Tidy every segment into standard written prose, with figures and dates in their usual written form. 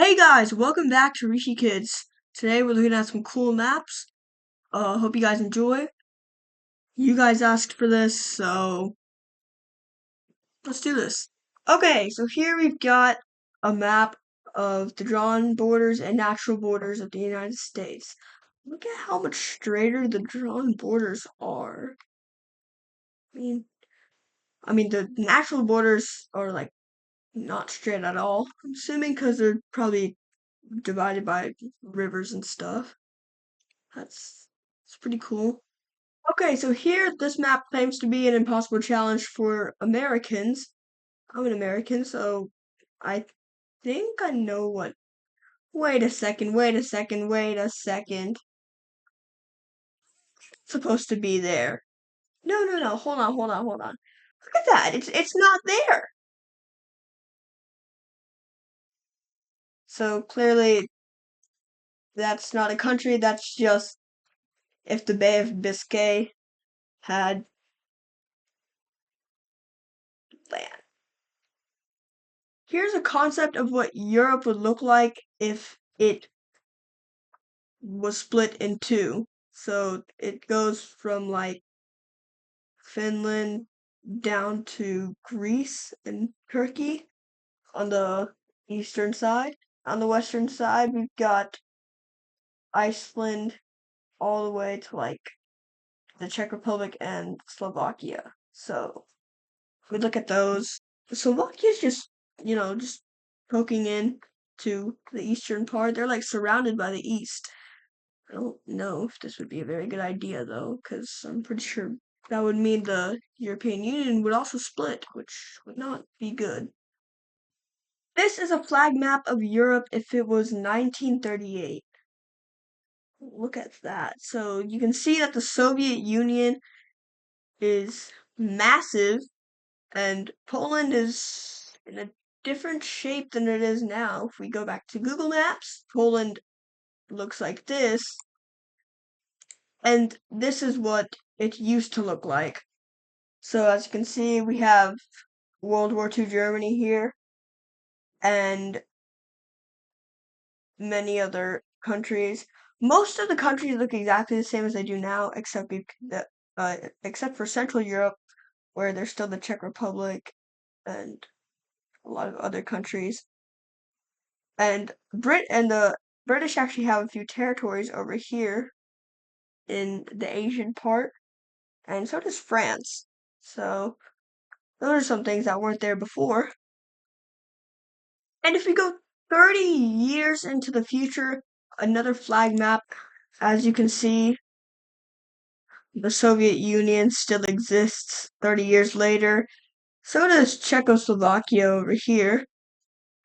Hey guys, welcome back to Rishi Kids. Today we're looking at some cool maps. Hope you guys enjoy. You guys asked for this, so let's do this. Okay, so here we've got a map of the drawn borders and natural borders of the United States. Look at how much straighter the drawn borders are. I mean, the natural borders are like not straight at all. I'm assuming because they're probably divided by rivers and stuff. That's pretty cool. Okay, so here this map claims to be an impossible challenge for Americans. I'm an American, so I think I know what. Wait a second, wait a second, wait a second. It's supposed to be there. No, no, no, hold on, hold on, hold on. Look at that. It's not there. So clearly that's not a country, that's just if the Bay of Biscay had land. Here's a concept of what Europe would look like if it was split in two. So it goes from like Finland down to Greece and Turkey on the eastern side. On the western side, we've got Iceland all the way to like the Czech Republic and Slovakia. So if we look at those. Slovakia's just poking in to the eastern part. They're like surrounded by the east. I don't know if this would be a very good idea though, because I'm pretty sure that would mean the European Union would also split, which would not be good. This is a flag map of Europe if it was 1938. Look at that. So you can see that the Soviet Union is massive and Poland is in a different shape than it is now. If we go back to Google Maps, Poland looks like this. And this is what it used to look like. So as you can see, we have World War II Germany here and many other countries. Most of the countries look exactly the same as they do now, except for Central Europe, where there's still the Czech Republic and a lot of other countries. And the British actually have a few territories over here in the Asian part, and so does France. So those are some things that weren't there before. And if we go 30 years into the future, another flag map, as you can see, the Soviet Union still exists 30 years later. So does Czechoslovakia over here.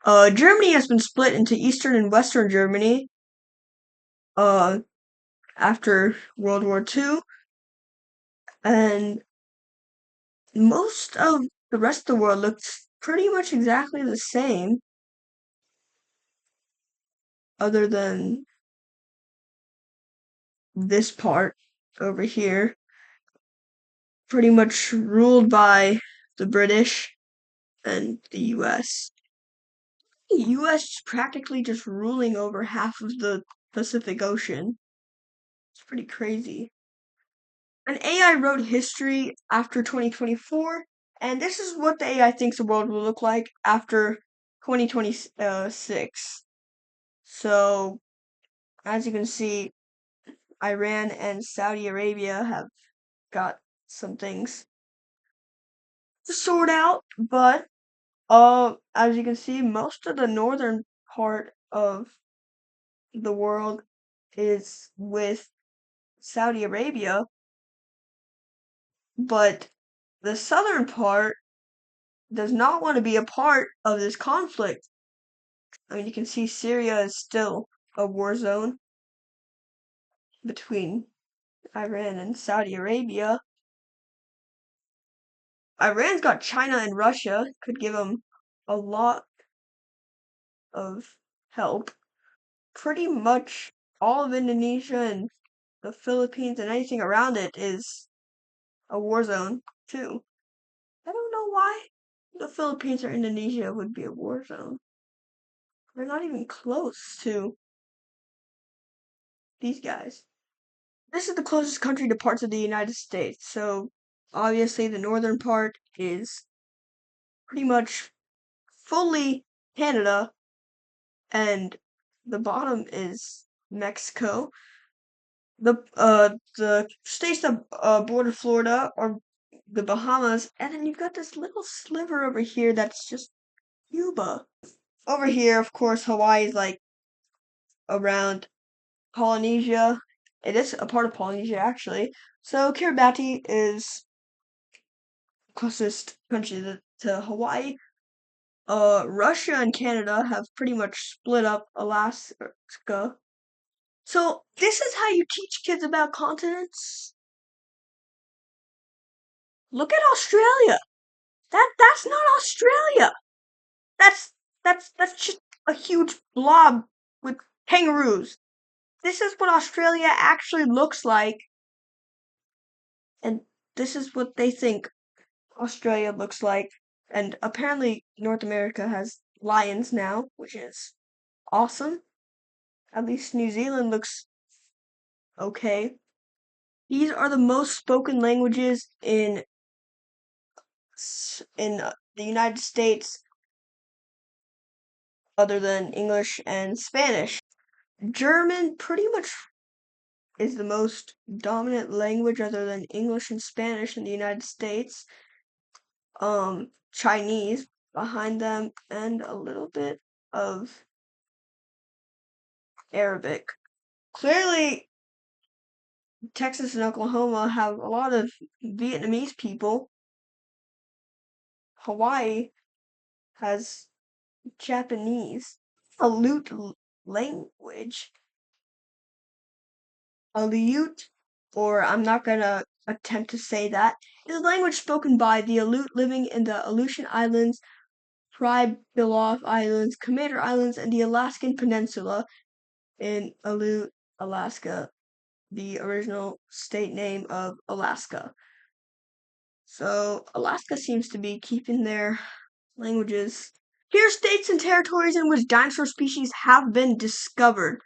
Germany has been split into Eastern and Western Germany uh, after World War II, and most of the rest of the world looks pretty much exactly the same, other than this part over here, pretty much ruled by the British and the US. The US is practically just ruling over half of the Pacific Ocean. It's pretty crazy. An AI wrote history after 2024, and this is what the AI thinks the world will look like after 2026. So, as you can see, Iran and Saudi Arabia have got some things to sort out, but as you can see, most of the northern part of the world is with Saudi Arabia, but the southern part does not want to be a part of this conflict. I mean, you can see Syria is still a war zone between Iran and Saudi Arabia. Iran's got China and Russia, could give them a lot of help. Pretty much all of Indonesia and the Philippines and anything around it is a war zone, too. I don't know why the Philippines or Indonesia would be a war zone. We're not even close to these guys. This is the closest country to parts of the United States, so obviously the northern part is pretty much fully Canada, and the bottom is Mexico. The states that border Florida are the Bahamas, and then you've got this little sliver over here that's just Cuba. Over here, of course, Hawaii is like around Polynesia. It is a part of Polynesia actually. So Kiribati is closest country to Hawaii. Russia and Canada have pretty much split up Alaska. So this is how you teach kids about continents. Look at Australia. That's not Australia. That's that's just a huge blob with kangaroos. This is what Australia actually looks like, and this is what they think Australia looks like. And apparently North America has lions now, which is awesome. At least New Zealand looks okay. These are the most spoken languages in the United States other than English and Spanish. German pretty much is the most dominant language other than English and Spanish in the United States. Chinese behind them, and a little bit of Arabic. Clearly, Texas and Oklahoma have a lot of Vietnamese people. Hawaii has Japanese. Aleut language. Aleut, or I'm not gonna attempt to say that, is a language spoken by the Aleut living in the Aleutian Islands, Pribilof Islands, Commander Islands, and the Alaskan Peninsula in Aleut, Alaska, the original state name of Alaska. So Alaska seems to be keeping their languages. Here are states and territories in which dinosaur species have been discovered.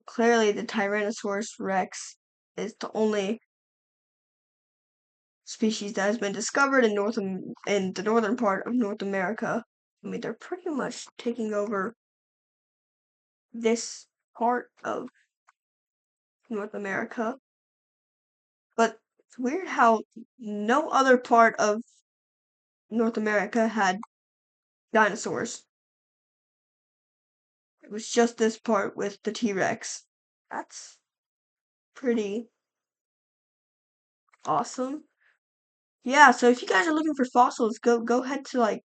Clearly, the Tyrannosaurus rex is the only species that has been discovered in the northern part of North America. I mean, they're pretty much taking over this part of North America. But it's weird how no other part of North America had dinosaurs. It was just this part with the T-Rex. That's pretty awesome. Yeah, so if you guys are looking for fossils, go head to like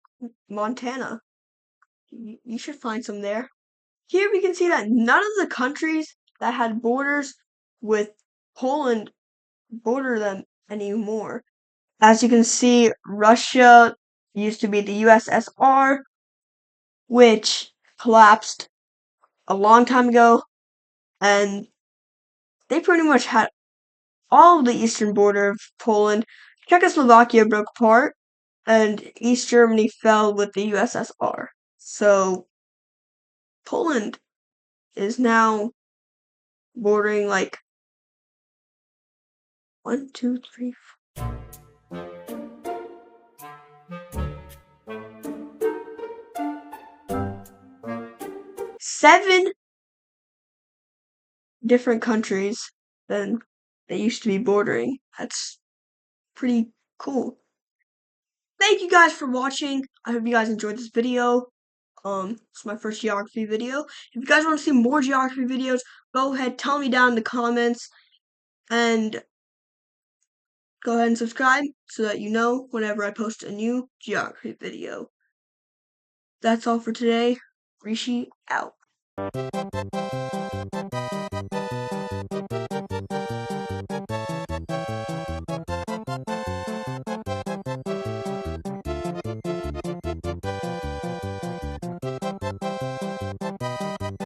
Montana. You should find some there. Here we can see that none of the countries that had borders with Poland border them anymore. As you can see, Russia used to be the USSR, which collapsed a long time ago, and they pretty much had all of the eastern border of Poland. Czechoslovakia broke apart, and East Germany fell with the USSR. So Poland is now bordering like 1, 2, 3, 7 different countries than they used to be bordering. That's pretty cool. Thank you guys for watching. I hope you guys enjoyed this video. It's my first geography video. If you guys want to see more geography videos, go ahead, tell me down in the comments, and go ahead and subscribe so that you know whenever I post a new geography video. That's all for today. Rishi out.